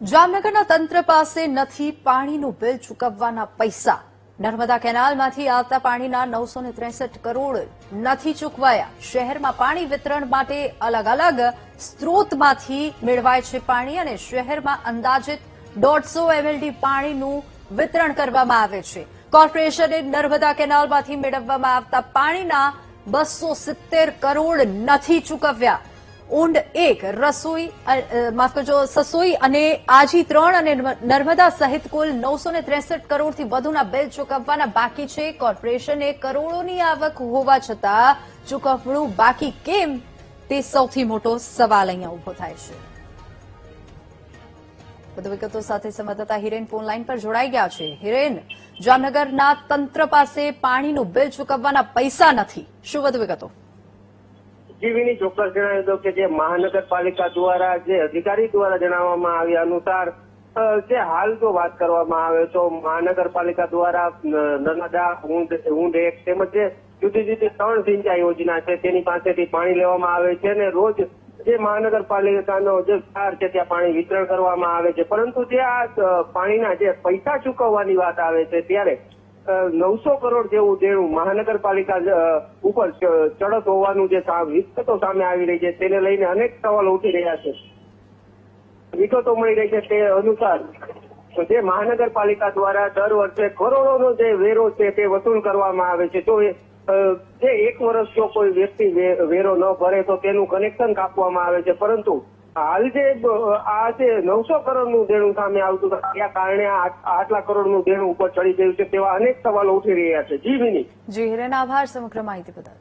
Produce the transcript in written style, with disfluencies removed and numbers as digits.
જામનગરના તંત્ર પાસે નથી પાણીનું બિલ ચૂકવવાના પૈસા। નર્મદા કેનાલમાંથી આવતા પાણીના 963 કરોડ નથી ચૂકવાયા। શહેરમાં પાણી વિતરણ માટે અલગ અલગ સ્ત્રોતમાંથી મેળવાય છે પાણી અને શહેરમાં અંદાજિત 150 MLD પાણીનું વિતરણ કરવામાં આવે છે। કોર્પોરેશને નર્મદા કેનાલમાંથી મેળવવામાં આવતા પાણીના 270 કરોડ નથી ચૂકવ્યા। ઊંડ 1 રસોઈ માફ કરજો સસોઈ અને આજી 3 અને નર્મદા સહિત કુલ 963 કરોડથી વધુના બિલ ચૂકવવાના બાકી છે। કોર્પોરેશને કરોડોની આવક હોવા છતાં ચૂકવણું બાકી કેમ તે સૌથી મોટો સવાલ અહીંયા ઉભો થાય છે। વધુ વિગતો સાથે સંવાદદાતા હિરેન ફોન લાઈન પર જોડાઈ ગયા છે। હિરેન, જામનગરના તંત્ર પાસે પાણીનું બિલ ચૂકવવાના પૈસા નથી, શું વધુ વિગતો? જીવીની ચોક્કસ જણાવી દો કે જે મહાનગરપાલિકા દ્વારા જે અધિકારી દ્વારા જણાવવામાં આવ્યા અનુસાર જે હાલ જો વાત કરવામાં આવે તો મહાનગરપાલિકા દ્વારા નર્મદા ઊંડ 1 તેમજ જે જુદી જુદી 3 સિંચાઈ યોજના છે તેની પાસેથી પાણી લેવામાં આવે છે અને રોજ જે મહાનગરપાલિકાનો જે વિસ્તાર છે ત્યાં પાણી વિતરણ કરવામાં આવે છે। પરંતુ જે આ પાણીના જે પૈસા ચૂકવવાની વાત આવે છે ત્યારે 900 કરોડ જેવું દેણું મહાનગરપાલિકા ઉપર ચડત હોવાનું જે વિગતો સામે આવી રહી છે તેને લઈને અનેક સવાલો ઉઠી રહ્યા છે। વિગતો મળી રહી છે તે અનુસાર જે મહાનગરપાલિકા દ્વારા દર વર્ષે કરોડોનો જે વેરો છે તે વસૂલ કરવામાં આવે છે। તો જે 1 વર્ષ જો કોઈ વ્યક્તિ વેરો ન ભરે તો તેનું કનેક્શન કાપવામાં આવે છે। પરંતુ હાલ જે આ જે 900 કરોડનું દેણું સામે આવતું ત્યાં કારણે આટલા કરોડનું દેણું ઉપર ચડી ગયું છે તેવા અનેક સવાલો ઉઠી રહ્યા છે। જી વિની। જી હિરેન, આભાર સમગ્ર માહિતી બદલ।